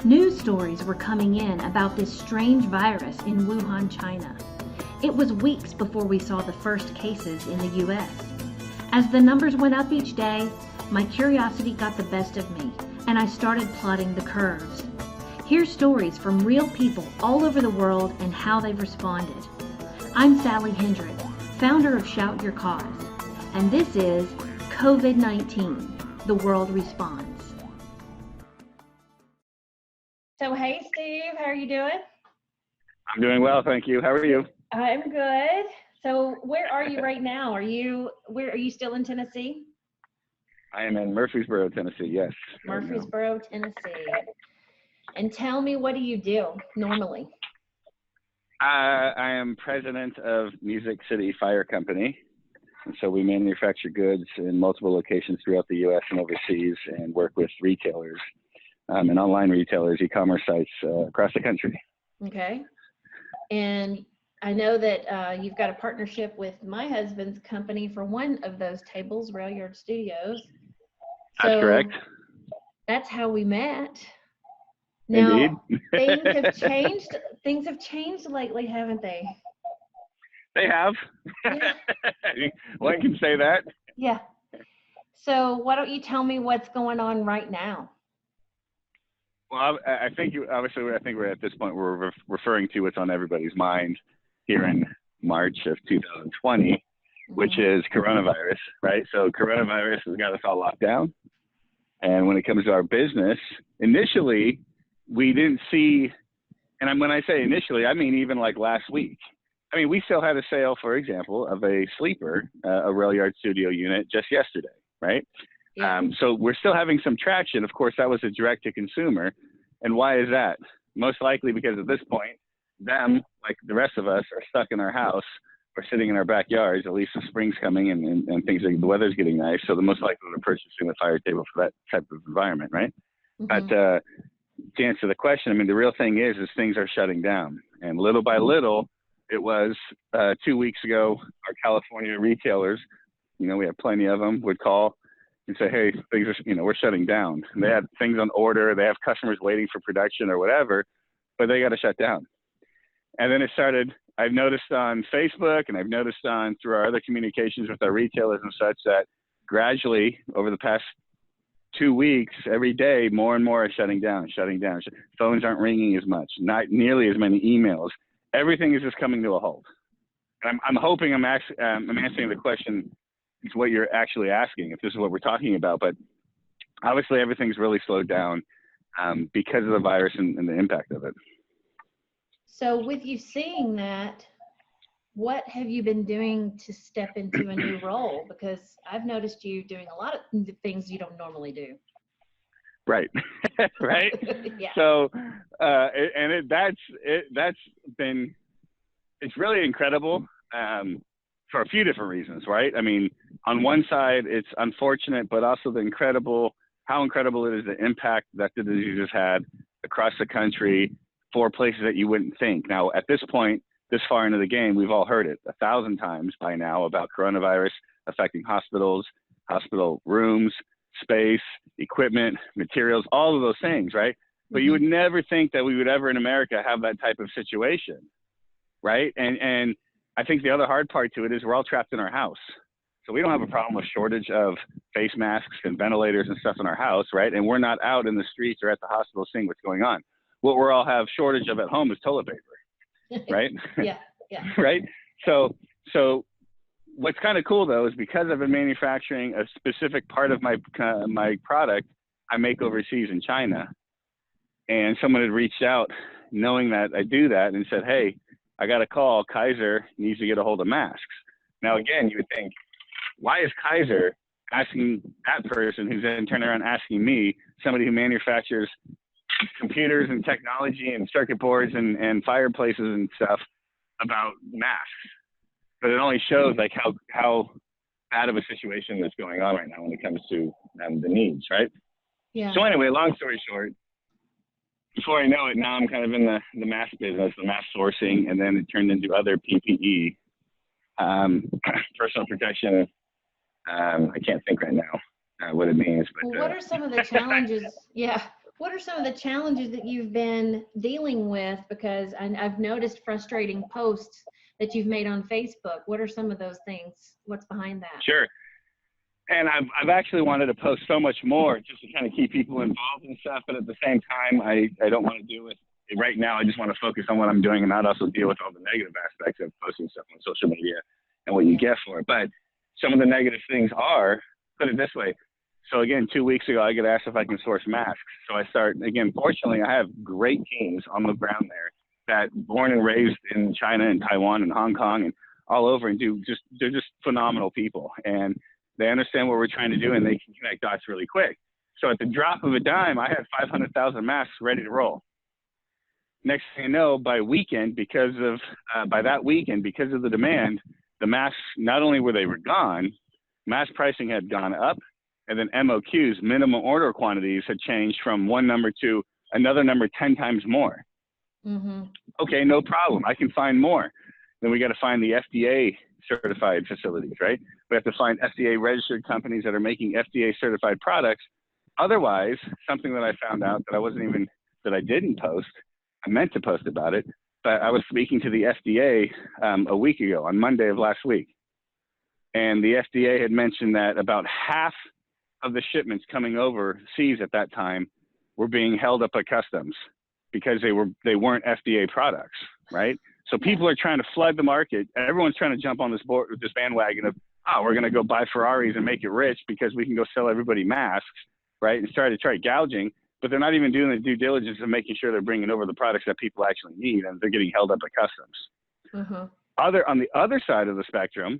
News stories were coming in about this strange virus in Wuhan, China. It was weeks before we saw the first cases in the US. As the numbers went up each day, my curiosity got the best of me, and I started plotting the curves. Here's stories from real people all over the world and how they've responded. I'm Sally Hendrick, founder of Shout Your Cause, and this is COVID-19, The World Responds. So hey Steve, how are you doing? I'm doing well, thank you. How are you? I'm good. So where are you right now? Are you still in Tennessee? I am in Murfreesboro, Tennessee, yes. Murfreesboro, Tennessee. And tell me, what do you do normally? I am president of Music City Fire Company. And so we manufacture goods in multiple locations throughout the U.S. and overseas and work with retailers and online retailers, e-commerce sites across the country. Okay. And I know that you've got a partnership with my husband's company for one of those tables, Rail Yard Studios. That's correct. That's how we met. Now, Indeed. Things have changed lately, haven't they? They have. Yeah. One can say that. Yeah. So why don't you tell me what's going on right now? Well, I think we're at this point, we're referring to what's on everybody's mind here in March of 2020, which is coronavirus, right? So coronavirus has got us all locked down. And when it comes to our business, initially, we didn't see, and when I say initially, I mean even like last week. I mean, we still had a sale, for example, of a sleeper, a Rail Yard Studio unit just yesterday, right? Yeah. So we're still having some traction. Of course, that was a direct to consumer. And why is that? Most likely because at this point, them, like the rest of us, are stuck in our house or sitting in our backyards. At least the spring's coming and things like the weather's getting nice. So the most likely they're purchasing the fire table for that type of environment, right? But to answer the question, I mean, the real thing is things are shutting down. And little by little, it was 2 weeks ago, our California retailers, we have plenty of them, would call and say, hey, things are, we're shutting down. And they have things on order. They have customers waiting for production or whatever, but they got to shut down. And then it started, I've noticed on Facebook and I've noticed through our other communications with our retailers and such that gradually over the past 2 weeks, every day, more and more are shutting down. Phones aren't ringing as much, not nearly as many emails. Everything is just coming to a halt. And I'm hoping I'm answering the question. It's what you're actually asking, if this is what we're talking about. But obviously, everything's really slowed down because of the virus and the impact of it. So with you seeing that, what have you been doing to step into a new role? Because I've noticed you doing a lot of things you don't normally do. Right. Right. Yeah. So, that's been, it's really incredible for a few different reasons, right? I mean, on one side, it's unfortunate, but also how incredible it is the impact that the disease has had across the country for places that you wouldn't think. Now, at this point, this far into the game, we've all heard it 1,000 times by now about coronavirus affecting hospitals, hospital rooms, space, equipment, materials, all of those things, right? But you would never think that we would ever in America have that type of situation, right? And I think the other hard part to it is we're all trapped in our house. So we don't have a problem with shortage of face masks and ventilators and stuff in our house, right? And we're not out in the streets or at the hospital seeing what's going on. What we all have shortage of at home is toilet paper, right? Yeah. Right? So what's kind of cool though is because I've been manufacturing a specific part of my product I make overseas in China, and someone had reached out knowing that I do that and said, hey, I got a call, Kaiser needs to get a hold of masks. Now again, you would think, why is Kaiser asking that person who's then turning around asking me, somebody who manufactures computers and technology and circuit boards and fireplaces and stuff, about masks? But it only shows like how bad of a situation that's going on right now when it comes to the needs, right? Yeah. So anyway, long story short, before I know it, now I'm kind of in the mask business, the mask sourcing, and then it turned into other PPE, personal protection. I can't think right now what it means. But, what are some of the challenges? Yeah. What are some of the challenges that you've been dealing with? Because I've noticed frustrating posts that you've made on Facebook. What are some of those things? What's behind that? Sure. And I've actually wanted to post so much more just to kind of keep people involved and stuff. But at the same time, I don't want to do it right now. I just want to focus on what I'm doing and not also deal with all the negative aspects of posting stuff on social media and what you get for it. But some of the negative things are, put it this way. So again, 2 weeks ago, I get asked if I can source masks. So I start, again, fortunately, I have great teams on the ground there that born and raised in China and Taiwan and Hong Kong and all over and they're just phenomenal people. And they understand what we're trying to do and they can connect dots really quick. So at the drop of a dime, I had 500,000 masks ready to roll. Next thing you know, by that weekend, because of the demand, the masks, not only were they gone, mask pricing had gone up, and then MOQs, minimum order quantities, had changed from one number to another number 10 times more. Mm-hmm. Okay, no problem. I can find more. Then we got to find the FDA certified facilities, right? We have to find FDA registered companies that are making FDA certified products. Otherwise, something that I found out that I didn't post, I meant to post about it, but I was speaking to the FDA a week ago on Monday of last week. And the FDA had mentioned that about half of the shipments coming overseas at that time were being held up at customs because they weren't FDA products, right? So people are trying to flood the market. Everyone's trying to jump on this bandwagon of, we're going to go buy Ferraris and make it rich because we can go sell everybody masks, right? And try gouging, but they're not even doing the due diligence of making sure they're bringing over the products that people actually need, and they're getting held up at customs. Mm-hmm. On the other side of the spectrum,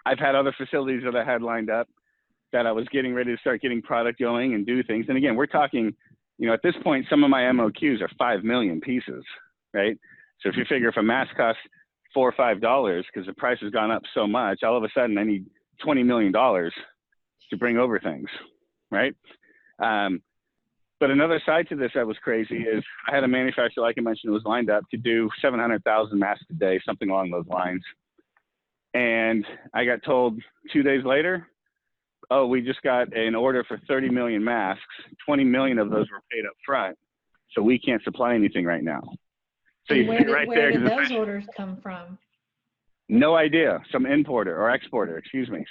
I've had other facilities that I had lined up that I was getting ready to start getting product going and do things. And again, we're talking, at this point, some of my MOQs are 5 million pieces, right? So if you figure if a mask costs $4 or $5 because the price has gone up so much, all of a sudden I need $20 million to bring over things, right? But another side to this that was crazy is I had a manufacturer, like I mentioned, who was lined up to do 700,000 masks a day, something along those lines. And I got told 2 days later, we just got an order for 30 million masks. 20 million of those were paid up front. So we can't supply anything right now. So where did those orders come from? No idea. Some importer or exporter,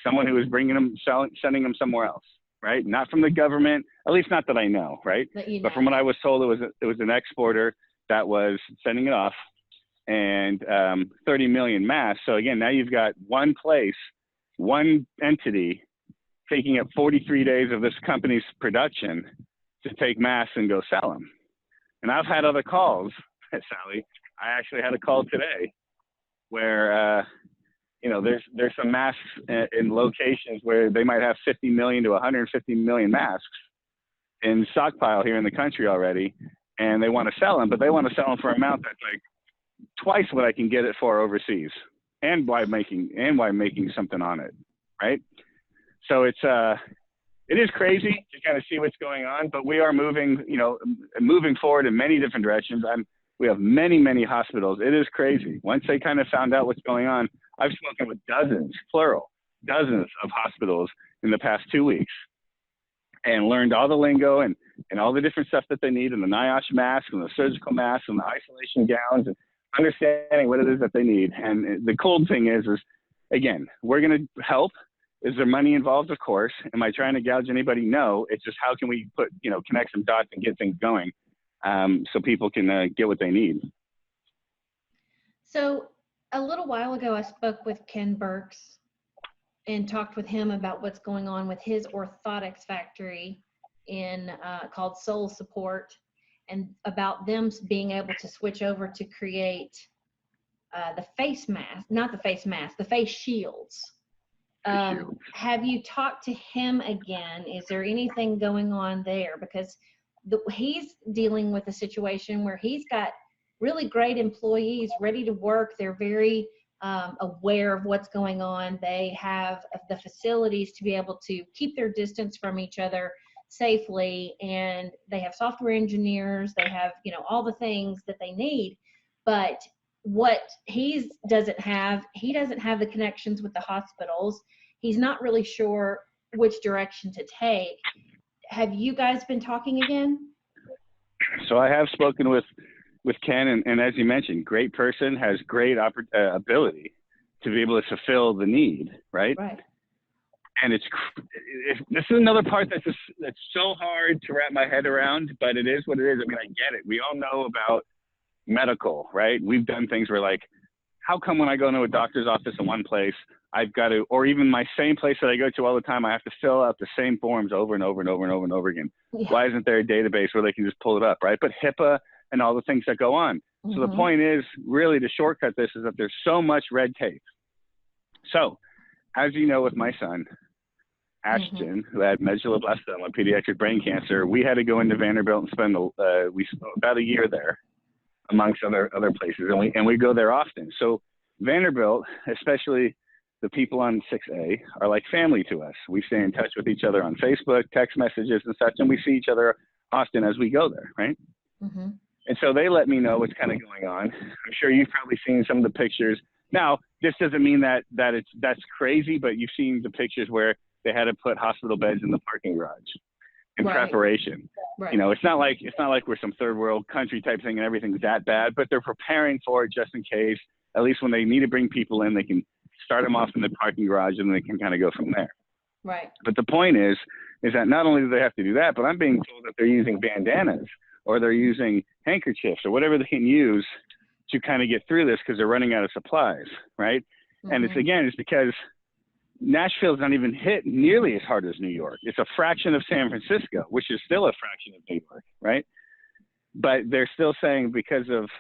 someone who was bringing them, sending them somewhere else, right? Not from the government, at least not that I know, right? But from what I was told, it was an exporter that was sending it off, and 30 million masks. So again, now you've got one place, one entity taking up 43 days of this company's production to take masks and go sell them. And I've had other calls, Sally. I actually had a call today where, there's some masks in locations where they might have 50 million to 150 million masks in stockpile here in the country already, and they want to sell them, but they want to sell them for an amount that's like twice what I can get it for overseas, and by making something on it, right? So it is crazy to kind of see what's going on, but we are moving forward in many different directions. We have many, many hospitals. It is crazy. Once they kind of found out what's going on, I've spoken with dozens of hospitals in the past 2 weeks and learned all the lingo and all the different stuff that they need, and the NIOSH masks and the surgical masks and the isolation gowns, and understanding what it is that they need. And the cool thing is again, we're going to help. Is there money involved? Of course. Am I trying to gouge anybody? No. It's just how can we connect some dots and get things going so people can get what they need. So a little while ago, I spoke with Ken Burks and talked with him about what's going on with his orthotics factory called Soul Support, and about them being able to switch over to create the face shields. Have you talked to him again? Is there anything going on there? Because he's dealing with a situation where he's got really great employees ready to work. They're very aware of what's going on. They have the facilities to be able to keep their distance from each other safely, and they have software engineers. They have all the things that they need. But what he doesn't have the connections with the hospitals. He's not really sure which direction to take. have you guys been talking again? So I have spoken with Ken, and as you mentioned, great person, has great ability to be able to fulfill the need, right? Right. And this is another part that's so hard to wrap my head around, but it is what it is. I mean, I get it. We all know about medical, right? We've done things where, like, how come when I go into a doctor's office in one place, I've got to, or even my same place that I go to all the time, I have to fill out the same forms over and over and over and over and over again. Yeah. Why isn't there a database where they can just pull it up, right? But HIPAA and all the things that go on. So the point is, really, to shortcut this, is that there's so much red tape. So, as you know, with my son, Ashton, who had medulloblastoma, pediatric brain cancer, we had to go into Vanderbilt and spend about a year there, amongst other places, and we go there often. So Vanderbilt, especially the people on 6A, are like family to us. We stay in touch with each other on Facebook, text messages and such, and we see each other often as we go there, right? And so they let me know what's kind of going on. I'm sure you've probably seen some of the pictures. Now, this doesn't mean that's crazy, but you've seen the pictures where they had to put hospital beds in the parking garage in preparation. Right. You know, it's not like we're some third world country type thing and everything's that bad, but they're preparing for it just in case. At least when they need to bring people in, they can start them off in the parking garage and they can kind of go from there. Right. But the point is that not only do they have to do that, but I'm being told that they're using bandanas or they're using handkerchiefs or whatever they can use to kind of get through this because they're running out of supplies, right? And it's because Nashville's not even hit nearly as hard as New York. It's a fraction of San Francisco, which is still a fraction of New York, right? But they're still saying because of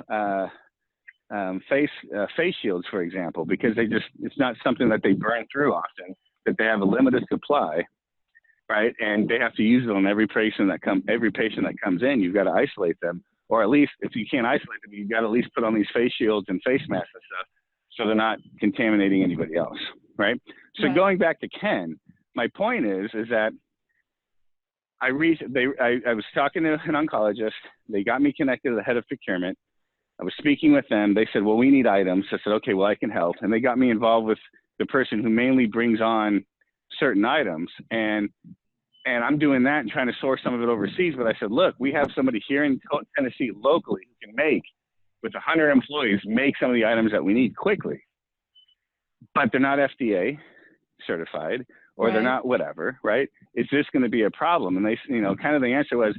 face shields, for example, because it's not something that they burn through often, that they have a limited supply, right? And they have to use it on every patient that comes in. You've got to isolate them, or at least if you can't isolate them, you've got to at least put on these face shields and face masks and stuff, so they're not contaminating anybody else, right? So going back to Ken, my point is that I was talking to an oncologist. They got me connected to the head of procurement. I was speaking with them. They said, well, we need items. I said, okay, well, I can help. And they got me involved with the person who mainly brings on certain items. And I'm doing that and trying to source some of it overseas. But I said, look, we have somebody here in Tennessee locally who can make, with 100 employees, make some of the items that we need quickly. But they're not FDA certified, or they're not whatever, right? Is this going to be a problem? And they, kind of the answer was,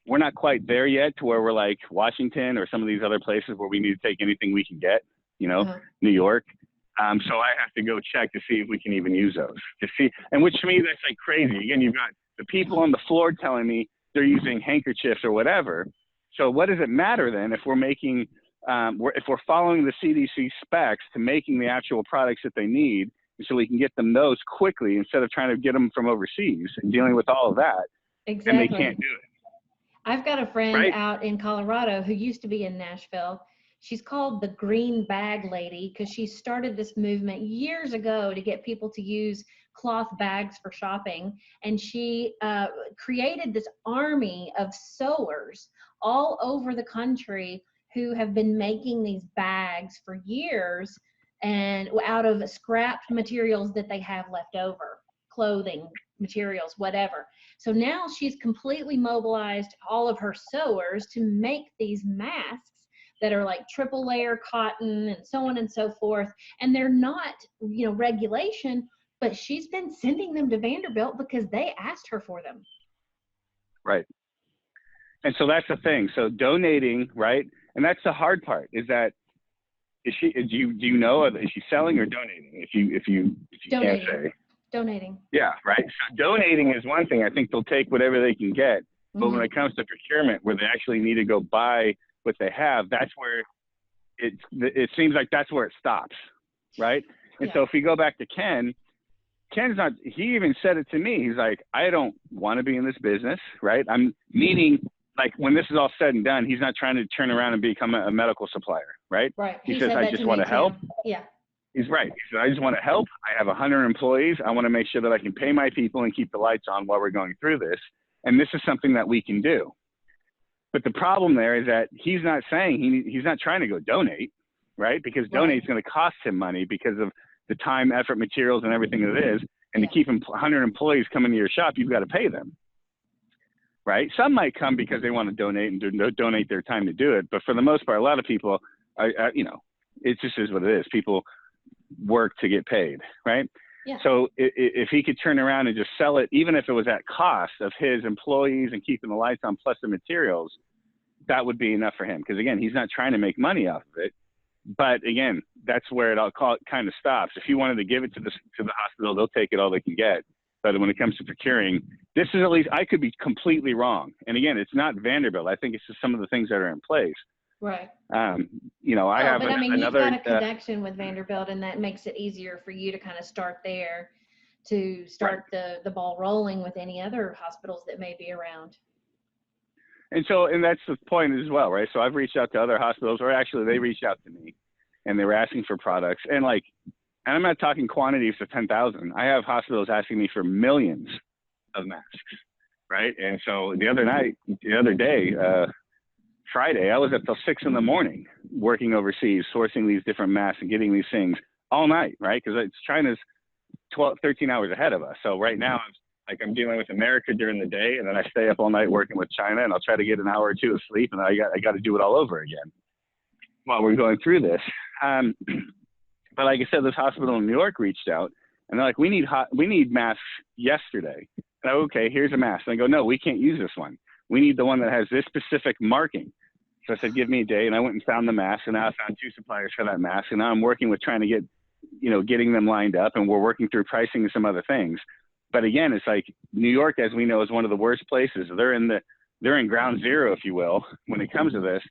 we're not quite there yet to where we're like Washington or some of these other places where we need to take anything we can get, New York. So I have to go check to see if we can even use those to see. And which to me, that's like crazy. Again, you've got the people on the floor telling me they're using handkerchiefs or whatever. So what does it matter then if we're making, if we're following the CDC specs to making the actual products that they need, so we can get them those quickly instead of trying to get them from overseas and dealing with all of that. Exactly. And they can't do it. I've got a friend out in Colorado who used to be in Nashville. She's called the Green Bag Lady because she started this movement years ago to get people to use cloth bags for shopping. And she created this army of sewers all over the country who have been making these bags for years, and out of scrapped materials that they have left over, clothing, materials, whatever. So now she's completely mobilized all of her sewers to make these masks that are like triple layer cotton and so on and so forth. And they're not, regulation, but she's been sending them to Vanderbilt because they asked her for them. Right. And so that's the thing. So donating, right? And that's the hard part, is that, do you know, is she selling or donating? If you donating. Can't say. Donating. Yeah, right. So donating is one thing. I think they'll take whatever they can get. But when it comes to procurement, where they actually need to go buy what they have, that's where it seems like that's where it stops, right? And so if we go back to Ken's not, he even said it to me. He's like, I don't want to be in this business, right? I'm meaning, like, when this is all said and done, he's not trying to turn around and become a medical supplier, right? Right. He says, I just want to help. Yeah. He's right. He said, I just want to help. I have 100 employees. I want to make sure that I can pay my people and keep the lights on while we're going through this. And this is something that we can do. But the problem there is that he's not saying, he's not trying to go donate, right? Because donate is going to cost him money because of the time, effort, materials, and everything that it is. And to keep 100 employees coming to your shop, you've got to pay them. right? Some might come because they want to donate and donate their time to do it. But for the most part, a lot of people, you know, it just is what it is. People work to get paid, right? Yeah. So if he could turn around and just sell it, even if it was at cost of his employees and keeping the lights on plus the materials, that would be enough for him. Because again, he's not trying to make money off of it. But again, that's where it kind of stops. If you wanted to give it to the hospital, they'll take it all they can get. But when it comes to procuring, this is, at least I could be completely wrong. And again, it's not Vanderbilt. I think it's just some of the things that are in place. Right. You know, I have but I mean, another, you've got a connection with Vanderbilt, and that makes it easier for you to kind of start there, to start the ball rolling with any other hospitals that may be around. And that's the point as well, right? So I've reached out to other hospitals, or actually they reached out to me, and they were asking for products. And I'm not talking quantities of 10,000. I have hospitals asking me for millions of masks, right? And so the other day, Friday, I was up till 6 in.the.morning working overseas, sourcing these different masks and getting these things all night, right? Because China's 13 hours ahead of us. So right now, I'm dealing with America during the day, and then I stay up all night working with China, and I'll try to get an hour or two of sleep, and I got to do it all over again while we're going through this. But like I said, this hospital in New York reached out, and they're like, we need masks yesterday. And I go, okay, here's a mask. And I go, no, we can't use this one. We need the one that has this specific marking. So I said, give me a day, and I went and found the mask, and now I found 2 suppliers for that mask, and now I'm working with trying to get, getting them lined up, and we're working through pricing and some other things. But again, it's like New York, as we know, is one of the worst places. They're in ground zero, if you will, when it comes to this,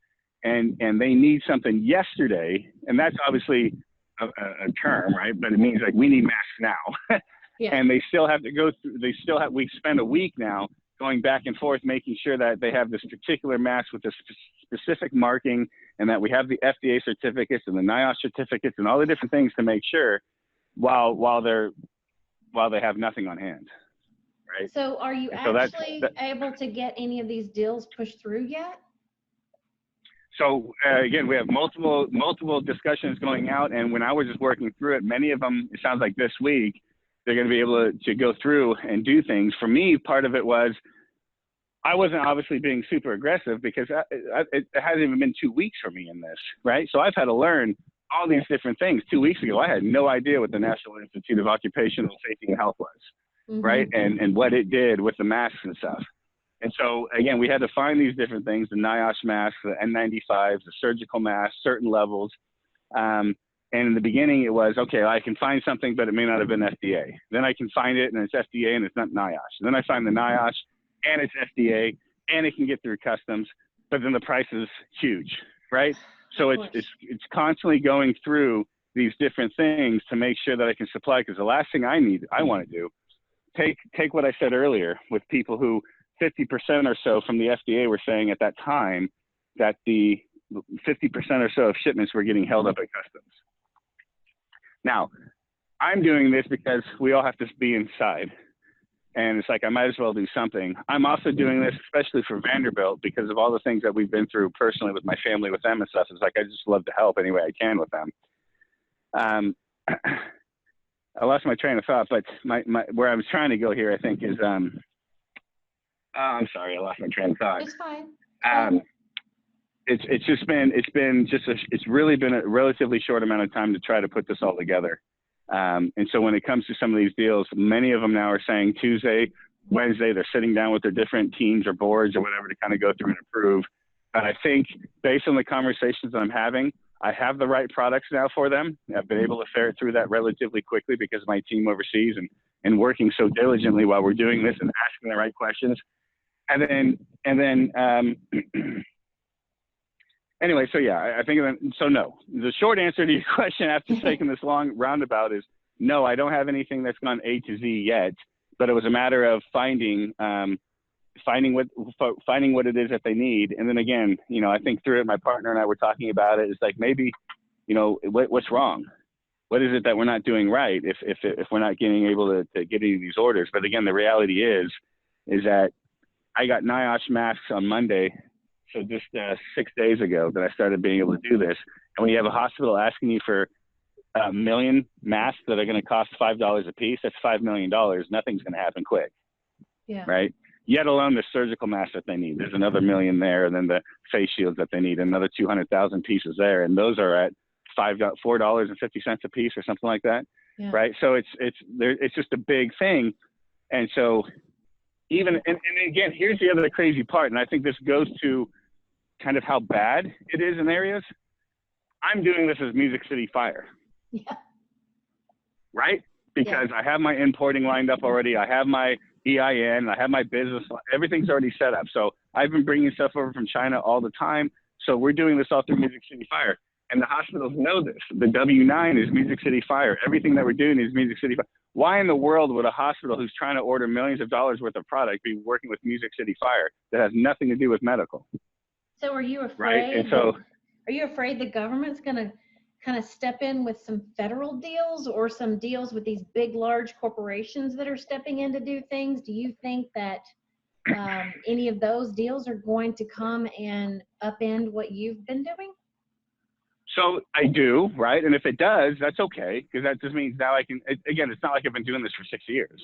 and they need something yesterday, and that's obviously a term, right? But it means like we need masks now. Yeah. And they still have to go through. We spend a week now going back and forth, making sure that they have this particular mask with a specific marking, and that we have the FDA certificates and the NIOSH certificates and all the different things to make sure while they have nothing on hand, right? So are you actually able to get any of these deals pushed through yet? So again, we have multiple discussions going out, and when I was just working through it, many of them, it sounds like this week, they're going to be able to go through and do things. For me, part of it was I wasn't obviously being super aggressive because it hasn't even been 2 weeks for me in this, right? So I've had to learn all these different things. 2 weeks ago, I had no idea what the National Institute of Occupational Safety and Health was, right? And what it did with the masks and stuff. And so, again, we had to find these different things, the NIOSH masks, the N95s, the surgical masks, certain levels. And in the beginning, it was, okay, I can find something, but it may not have been FDA. Then I can find it, and it's FDA, and it's not NIOSH. And then I find the NIOSH, and it's FDA, and it can get through customs, but then the price is huge, right? So it's constantly going through these different things to make sure that I can supply, because the last thing I want to do, take what I said earlier with people who 50% or so from the FDA were saying at that time that the 50% or so of shipments were getting held up at customs. Now, I'm doing this because we all have to be inside. And it's like, I might as well do something. I'm also doing this, especially for Vanderbilt, because of all the things that we've been through personally with my family, with them and stuff. It's like, I just love to help any way I can with them. I lost my train of thought, but where I was trying to go here, I think is, I'm sorry, I lost my train of thought. It's fine. It's really been a relatively short amount of time to try to put this all together. And so when it comes to some of these deals, many of them now are saying Tuesday, Wednesday, they're sitting down with their different teams or boards or whatever to kind of go through and approve. And I think based on the conversations that I'm having, I have the right products now for them. I've been able to ferret through that relatively quickly because of my team overseas and working so diligently while we're doing this and asking the right questions. Anyway, so yeah, I think so. No, the short answer to your question after taking this long roundabout is no. I don't have anything that's gone A to Z yet, but it was a matter of finding what it is that they need, and then again, I think through it, my partner and I were talking about it. It's like maybe, what's wrong? What is it that we're not doing right if we're not able to get any of these orders? But again, the reality is that I got NIOSH masks on Monday. So just 6 days ago that I started being able to do this. And when you have a hospital asking you for a million masks that are going to cost $5 a piece, that's $5 million. Nothing's going to happen quick. Yeah. Right. yet alone the surgical masks that they need. There's another million there, and then the face shields that they need, another 200,000 pieces there, and those are at $4.50 a piece or something like that, right? So it's just a big thing, and so even and again, here's the other crazy part, and I think this goes to kind of how bad it is in areas. I'm doing this as Music City Fire, right? Because I have my importing lined up already. I have my EIN, I have my business, everything's already set up. So I've been bringing stuff over from China all the time. So we're doing this all through Music City Fire. And the hospitals know this. The W-9 is Music City Fire. Everything that we're doing is Music City Fire. Why in the world would a hospital who's trying to order millions of dollars worth of product be working with Music City Fire that has nothing to do with medical? So are you afraid? Right? And so, are you afraid the government's going to kind of step in with some federal deals or some deals with these big, large corporations that are stepping in to do things? Do you think that any of those deals are going to come and upend what you've been doing? So I do, right? And if it does, that's okay, because that just means now I can, again, it's not like I've been doing this for 6 years.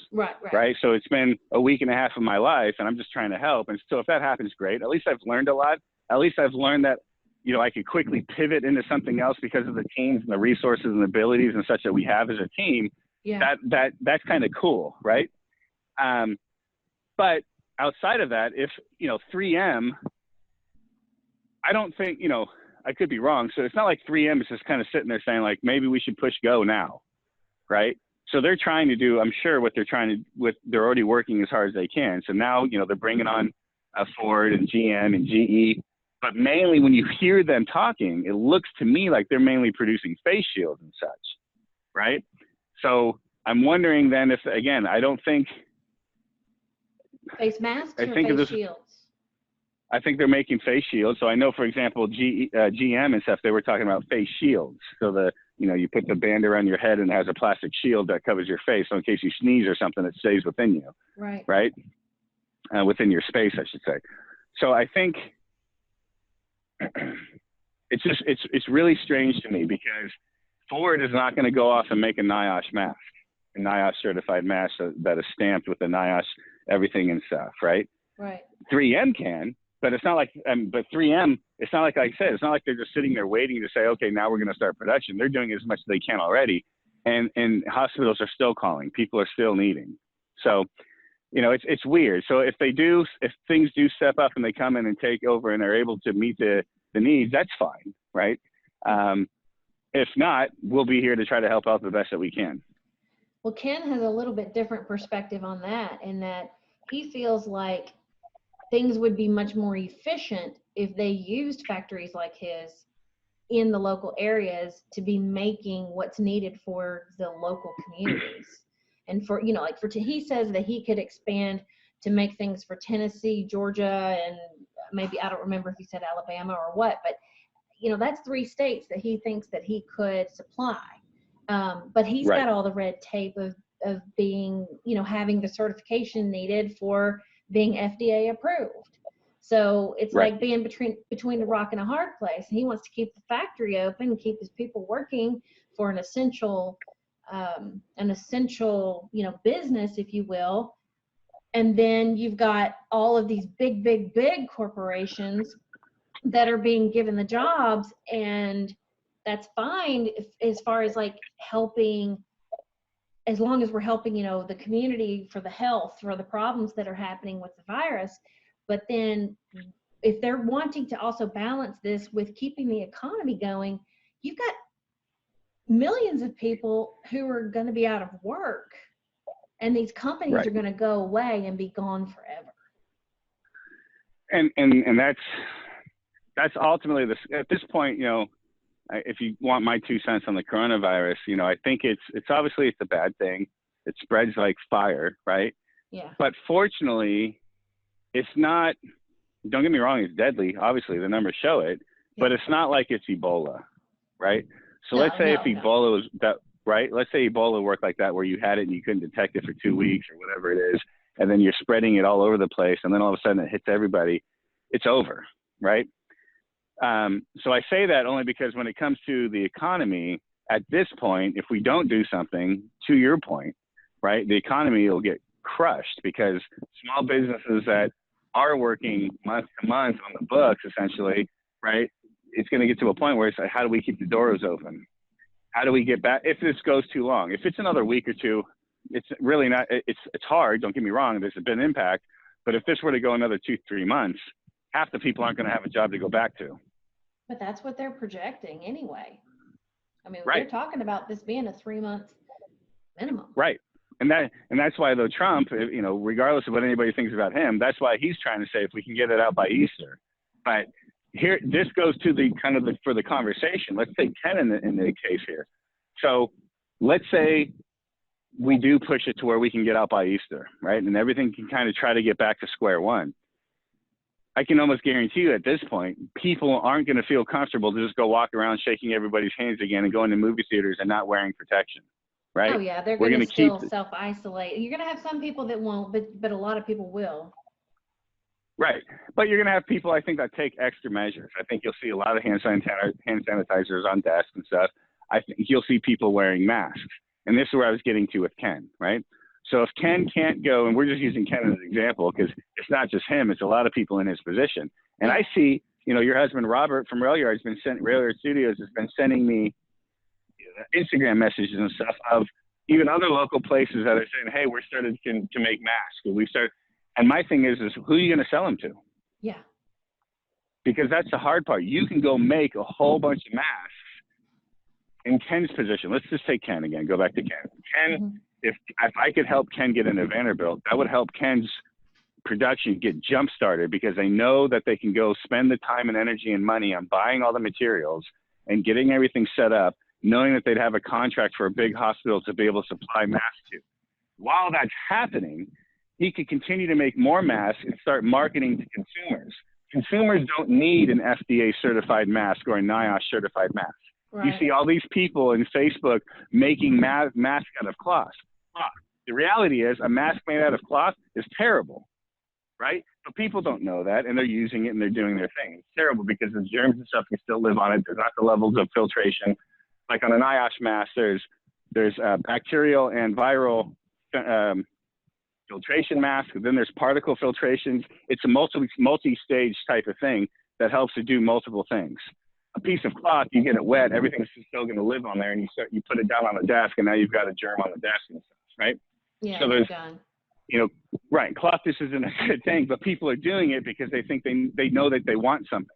Right? So it's been a week and a half of my life, and I'm just trying to help. And so if that happens, great. At least I've learned a lot. At least I've learned that, you know, I could quickly pivot into something else because of the teams and the resources and abilities and such that we have as a team. That's kind of cool, right? But outside of that, if, you know, 3M, I don't think, you know, I could be wrong. So it's not like 3M is just kind of sitting there saying like, maybe we should push go now, right? So they're trying to do, I'm sure what they're trying to, they're already working as hard as they can. So now, you know, they're bringing on Ford and GM and GE, but mainly when you hear them talking, it looks to me like they're mainly producing face shields and such, right? So I'm wondering then if, again, I don't think. Face masks or face shields? I think they're making face shields. So I know, for example, GM and stuff, they were talking about face shields. So you know, you put the band around your head and it has a plastic shield that covers your face. So in case you sneeze or something, it stays within you. Right? Within your space, I should say. So I think it's really strange to me because Ford is not going to go off and make a NIOSH mask, a NIOSH certified mask that is stamped with the NIOSH everything and stuff, right? 3M can. But it's not like, but 3M, it's not like I said, it's not like they're just sitting there waiting to say, okay, now we're going to start production. They're doing as much as they can already. And hospitals are still calling. People are still needing. So, you know, it's weird. So if things do step up and they come in and take over and are able to meet the needs, that's fine, right? If not, we'll be here to try to help out the best that we can. Well, Ken has a little bit different perspective on that, in that he feels like things would be much more efficient if they used factories like his in the local areas to be making what's needed for the local communities. And for, you know, like he says that he could expand to make things for Tennessee, Georgia, and maybe, I don't remember if he said Alabama or what, but, you know, that's 3 states that he thinks that he could supply. But he's got all the red tape of being, you know, having the certification needed for being FDA approved. So it's like being between the rock and a hard place. And he wants to keep the factory open, keep his people working for an essential, you know, business, if you will. And then you've got all of these big corporations that are being given the jobs, and that's fine as far as like helping, as long as we're helping, you know, the community for the health, for the problems that are happening with the virus. But then if they're wanting to also balance this with keeping the economy going, you've got millions of people who are going to be out of work, and these companies are going to go away and be gone forever. And that's ultimately at this point, you know, if you want my 2 cents on the coronavirus, you know, I think it's obviously it's a bad thing. It spreads like fire, right? Yeah. But fortunately, it's not, don't get me wrong, it's deadly. Obviously, the numbers show it, but it's not like it's Ebola, right? So let's say if Ebola was that, right? Let's say Ebola worked like that, where you had it and you couldn't detect it for 2 weeks or whatever it is, and then you're spreading it all over the place, and then all of a sudden it hits everybody. It's over, right? So I say that only because when it comes to the economy, at this point, if we don't do something, to your point, right, the economy will get crushed, because small businesses that are working month to month on the books, essentially, right? It's going to get to a point where it's like, how do we keep the doors open? How do we get back? If this goes too long, if it's another week or two, it's really not, it's hard. Don't get me wrong. There's been impact, but if this were to go another 2-3 months, half the people aren't going to have a job to go back to. But that's what they're projecting anyway. I mean, Right. they're talking about this being a 3-month minimum. Right. And that's why, though, Trump, you know, regardless of what anybody thinks about him, that's why he's trying to say if we can get it out by Easter. But here, this goes to the kind of for the conversation. Let's take Ken in the case here. So let's say we do push it to where we can get out by Easter, right? And everything can kind of try to get back to square one. I can almost guarantee you at this point, people aren't going to feel comfortable to just go walk around shaking everybody's hands again and going to movie theaters and not wearing protection, right? Oh yeah, they're going to still self-isolate. You're going to have some people that won't, but a lot of people will. Right. But you're going to have people, I think, that take extra measures. I think you'll see a lot of hand sanitizers on desks and stuff. I think you'll see people wearing masks. And this is where I was getting to with Ken, right? So if Ken can't go, and we're just using Ken as an example because it's not just him, it's a lot of people in his position. And I see, you know, your husband, Robert from Rail Yard Studios has been sending me Instagram messages and stuff of even other local places that are saying, hey, we're starting to make masks. And my thing is who are you going to sell them to? Yeah. Because that's the hard part. You can go make a whole bunch of masks in Ken's position. Let's just take Ken again, go back to Ken. Ken, if I could help Ken get into Vanderbilt, that would help Ken's production get jump started, because they know that they can go spend the time and energy and money on buying all the materials and getting everything set up, knowing that they'd have a contract for a big hospital to be able to supply masks to. While that's happening, he could continue to make more masks and start marketing to consumers. Consumers don't need an FDA certified mask or a NIOSH certified mask. Right. You see all these people in Facebook making masks out of cloth. The reality is a mask made out of cloth is terrible, right? But people don't know that, and they're using it and they're doing their thing. It's terrible because the germs and stuff can still live on it. There's not the levels of filtration. Like on an NIOSH mask, there's bacterial and viral filtration mask. Then there's particle filtrations. It's a multi-stage type of thing that helps to do multiple things. A piece of cloth, you get it wet, everything's still going to live on there, and you put it down on the desk, and now you've got a germ on the desk and stuff, right? Yeah, so there's, done. You know, right? Cloth just isn't a good thing, but people are doing it because they think they know that they want something.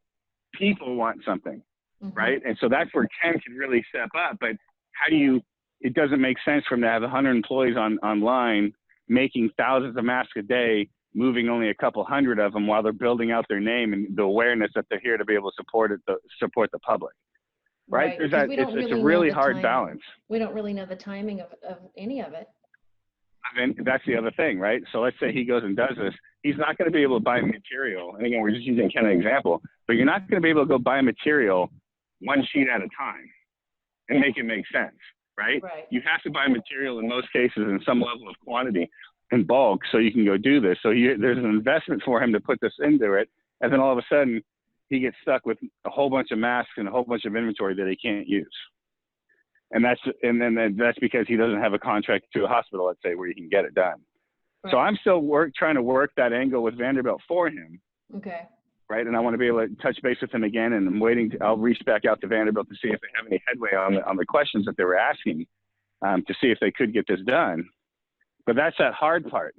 People want something, right? And so that's where Ken can really step up. But how do you? It doesn't make sense for him to have 100 employees online making thousands of masks a day, moving only a couple hundred of them while they're building out their name and the awareness that they're here to be able to support the public. Right? There's that, it's a really hard balance. We don't really know the timing of any of it. I mean, that's the other thing, right? So let's say he goes and does this. He's not going to be able to buy material. And again, we're just using Ken as an example, but you're not going to be able to go buy material one sheet at a time and make it make sense, right? You have to buy material in most cases in some level of quantity in bulk so you can go do this. So there's an investment for him to put this into it. And then all of a sudden he gets stuck with a whole bunch of masks and a whole bunch of inventory that he can't use. And that's because he doesn't have a contract to a hospital, let's say, where he can get it done. So I'm still trying to work that angle with Vanderbilt for him. Okay. Right. And I want to be able to touch base with him again. And I'm waiting. I'll reach back out to Vanderbilt to see if they have any headway on the questions that they were asking, to see if they could get this done. But that's that hard part.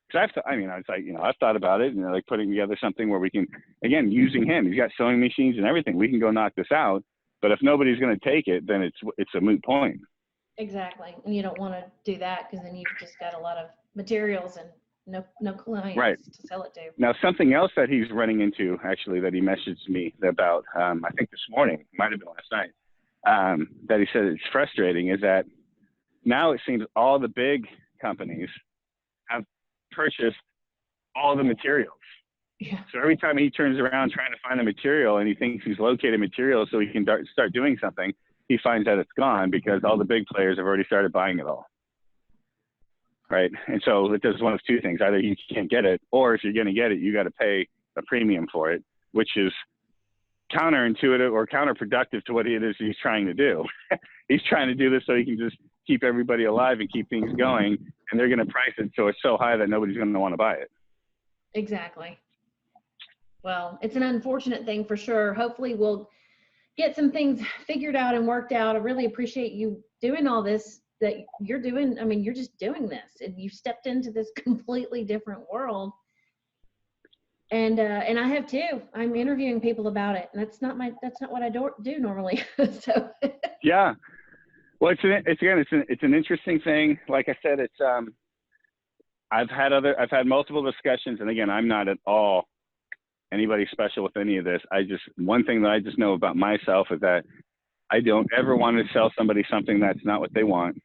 Because I've thought about it, like putting together something where we can, again, using him. He's got sewing machines and everything. We can go knock this out. But if nobody's going to take it, then it's a moot point. Exactly. And you don't want to do that because then you've just got a lot of materials and no clients to sell it to. Now, something else that he's running into, actually, that he messaged me about, I think this morning, might have been last night, that he said it's frustrating, is that now it seems all the big companies have purchased all the materials. Yeah. So every time he turns around trying to find the material and he thinks he's located material so he can start doing something, he finds that it's gone because all the big players have already started buying it all. Right. And so it does one of two things. Either you can't get it, or if you're going to get it, you got to pay a premium for it, which is counterintuitive or counterproductive to what it is he's trying to do. He's trying to do this so he can just keep everybody alive and keep things going. and they're going to price it so it's so high that nobody's going to want to buy it. Exactly. Well, it's an unfortunate thing for sure. Hopefully we'll get some things figured out and worked out. I really appreciate you doing all this that you're doing. I mean, you're just doing this, and you stepped into this completely different world. And I have too. I'm interviewing people about it, and that's not what I do normally. So yeah. Well, it's an interesting thing. Like I said, I've had multiple discussions, and again, I'm not at all anybody special with any of this. One thing that I just know about myself is that I don't ever want to sell somebody something that's not what they want.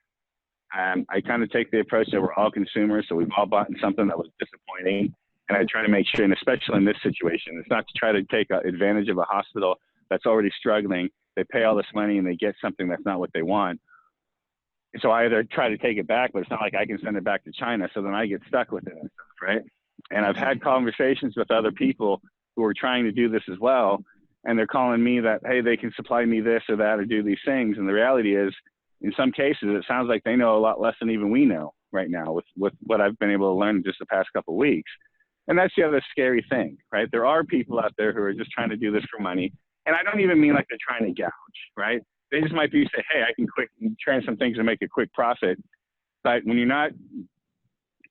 I kind of take the approach that we're all consumers, so we've all bought something that was disappointing, and I try to make sure, and especially in this situation, it's not to try to take advantage of a hospital that's already struggling. They pay all this money and they get something that's not what they want. So I either try to take it back, but it's not like I can send it back to China, so then I get stuck with it and stuff, right? And I've had conversations with other people who are trying to do this as well, and they're calling me that, hey, they can supply me this or that or do these things. And the reality is, in some cases, it sounds like they know a lot less than even we know right now with what I've been able to learn in just the past couple of weeks. And that's the other scary thing, right? There are people out there who are just trying to do this for money. And I don't even mean like they're trying to gouge, right? They just might be say, hey, I can turn some things and make a quick profit. But when you're not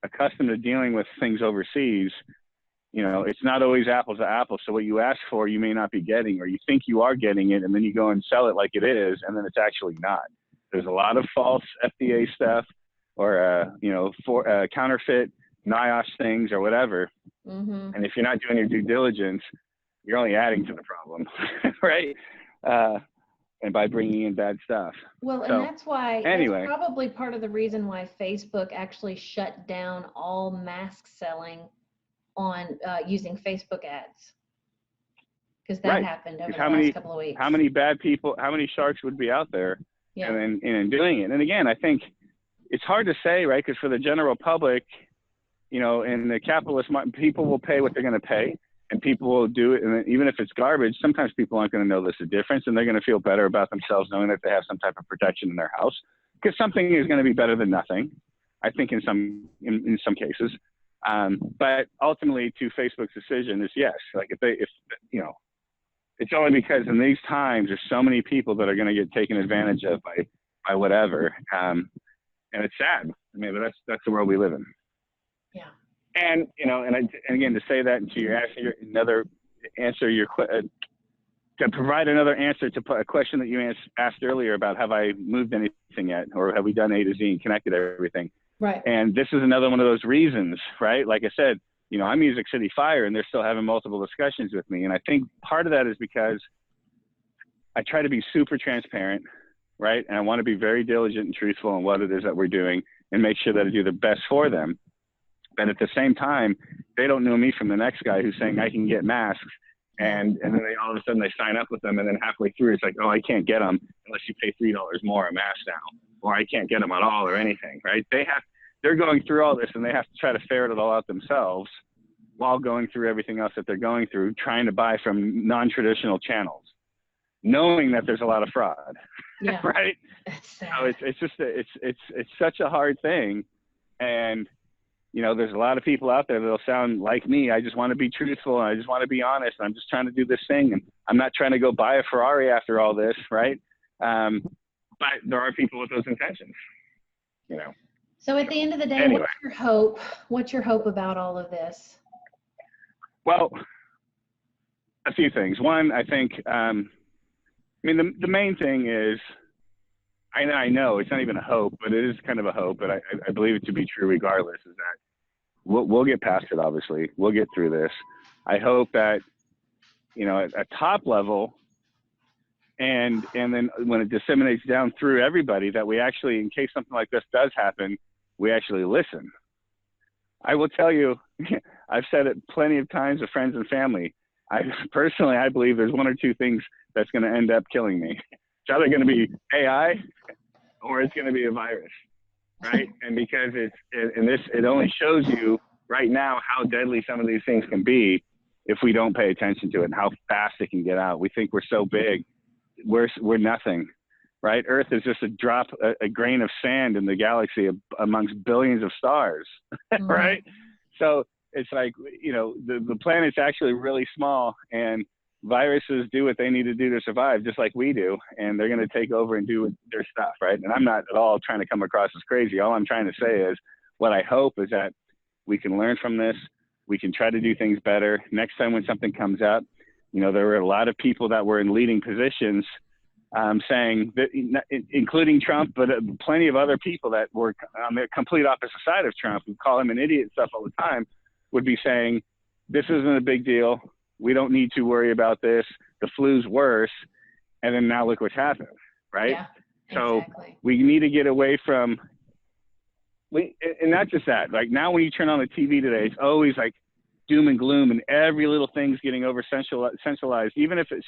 accustomed to dealing with things overseas, you know, it's not always apples to apples. So what you ask for, you may not be getting, or you think you are getting it, and then you go and sell it like it is, and then it's actually not. There's a lot of false FDA stuff or, counterfeit NIOSH things or whatever. Mm-hmm. And if you're not doing your due diligence, you're only adding to the problem, right? And by bringing in bad stuff. Well, so, and that's why, anyway, that's probably part of the reason why Facebook actually shut down all mask selling on using Facebook ads. Because that happened over the last couple of weeks. How many bad people, how many sharks would be out there and then doing it? And again, I think it's hard to say, right? Because for the general public, you know, in the capitalist market, people will pay what they're going to pay. And people will do it, and even if it's garbage, sometimes people aren't going to know there's a difference, and they're going to feel better about themselves knowing that they have some type of protection in their house, because something is going to be better than nothing, I think, in some cases. But ultimately, to Facebook's decision is yes. Like if it's only because in these times there's so many people that are going to get taken advantage of by whatever, and it's sad. I mean, but that's the world we live in. Yeah. And, you know, and again, to say that and to provide another answer to a question that you asked earlier about have I moved anything yet, or have we done A to Z and connected everything? Right. And this is another one of those reasons, right? Like I said, you know, I'm Music City Fire, and they're still having multiple discussions with me. And I think part of that is because I try to be super transparent, right? And I want to be very diligent and truthful in what it is that we're doing and make sure that I do the best for them. But at the same time, they don't know me from the next guy who's saying I can get masks, and then they all of a sudden they sign up with them, and then halfway through it's like, oh, I can't get them unless you pay $3 more a mask now, or I can't get them at all or anything, right? They're going through all this, and they have to try to ferret it all out themselves while going through everything else that they're going through, trying to buy from non-traditional channels, knowing that there's a lot of fraud. Yeah. Right? So it's such a hard thing, and you know, there's a lot of people out there that'll sound like me. I just want to be truthful, and I just want to be honest. I'm just trying to do this thing, and I'm not trying to go buy a Ferrari after all this, right? But there are people with those intentions, you know. So at the end of the day, anyway. What's your hope? What's your hope about all of this? Well, a few things. One, I think, the main thing is, I know it's not even a hope, but it is kind of a hope, but I believe it to be true regardless, is that we'll get past it, obviously. We'll get through this. I hope that, you know, at a top level, and then when it disseminates down through everybody, that we actually, in case something like this does happen, we actually listen. I will tell you, I've said it plenty of times to friends and family. I believe there's one or two things that's going to end up killing me. It's either going to be AI or it's going to be a virus, right? And because it only shows you right now how deadly some of these things can be if we don't pay attention to it, and how fast it can get out. We think we're so big, we're nothing. right? Earth is just a grain of sand in the galaxy amongst billions of stars, right? So it's like, the planet's actually really small, and viruses do what they need to do to survive, just like we do, and they're going to take over and do their stuff, right? And I'm not at all trying to come across as crazy. All I'm trying to say is what I hope is that we can learn from this. We can try to do things better. Next time when something comes up, there were a lot of people that were in leading positions saying that, including Trump, but plenty of other people that were on the complete opposite side of Trump, who call him an idiot and stuff all the time, would be saying, this isn't a big deal. We don't need to worry about this. The flu's worse. And then now look what's happened, right? Yeah, so exactly. we need to get away from, and not just that, like now when you turn on the TV today, it's always like doom and gloom, and every little thing's getting over centralized, even if it's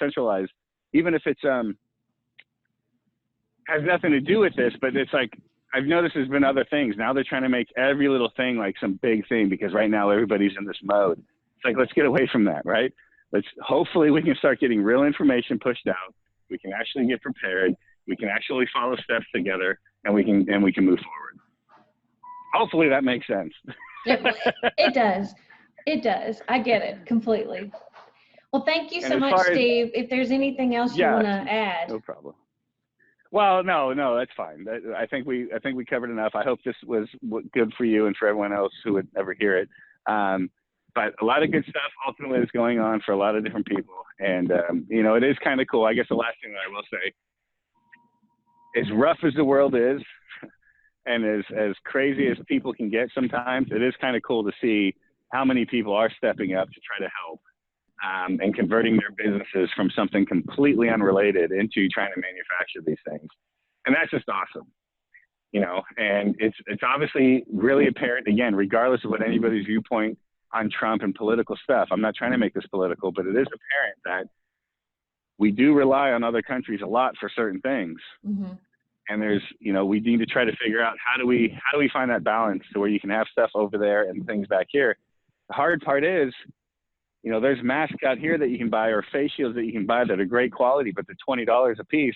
has nothing to do with this, but it's like, I've noticed there's been other things. Now they're trying to make every little thing like some big thing, because right now everybody's in this mode. It's like, let's get away from that, right? Hopefully we can start getting real information pushed out. We can actually get prepared. We can actually follow steps together, and we can move forward. Hopefully that makes sense. It does. It does. I get it completely. Well, thank you so much, Steve. If there's anything else you want to add. No problem. Well, no, that's fine. I think we covered enough. I hope this was good for you and for everyone else who would ever hear it. But a lot of good stuff ultimately is going on for a lot of different people. And, it is kind of cool. I guess the last thing that I will say, as rough as the world is, and as crazy as people can get sometimes, it is kind of cool to see how many people are stepping up to try to help, and converting their businesses from something completely unrelated into trying to manufacture these things. And that's just awesome. And it's obviously really apparent, again, regardless of what anybody's viewpoint on Trump and political stuff. I'm not trying to make this political, but it is apparent that we do rely on other countries a lot for certain things. Mm-hmm. And there's, we need to try to figure out how do we find that balance to where you can have stuff over there and things back here. The hard part is, there's masks out here that you can buy, or face shields that you can buy that are great quality, but they're $20 a piece,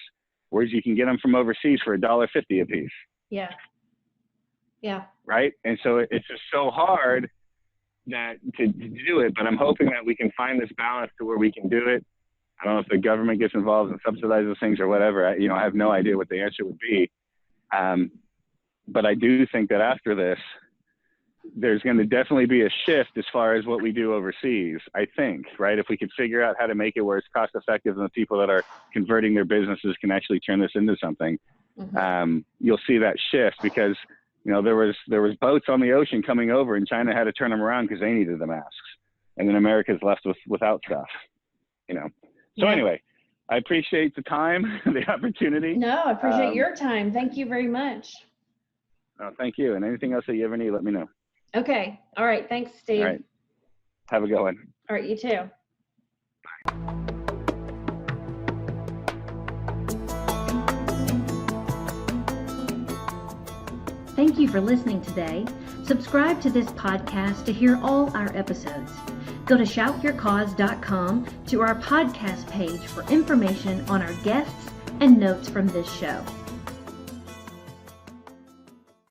whereas you can get them from overseas for $1.50 a piece. Yeah. Yeah. Right. And so it's just so hard that to do it, but I'm hoping that we can find this balance to where we can do it. I don't know if the government gets involved and subsidizes things or whatever. I have no idea what the answer would be. But I do think that after this, there's going to definitely be a shift as far as what we do overseas, I think, right? If we could figure out how to make it where it's cost effective and the people that are converting their businesses can actually turn this into something, you'll see that shift, because, there was boats on the ocean coming over, and China had to turn them around because they needed the masks. And then America's left without stuff, So anyway, I appreciate the time, the opportunity. No, I appreciate your time. Thank you very much. Oh, thank you. And anything else that you ever need, let me know. Okay. All right. Thanks, Steve. All right. Have a good one. All right. You too. Thank you for listening today. Subscribe to this podcast to hear all our episodes. Go to shoutyourcause.com to our podcast page for information on our guests and notes from this show.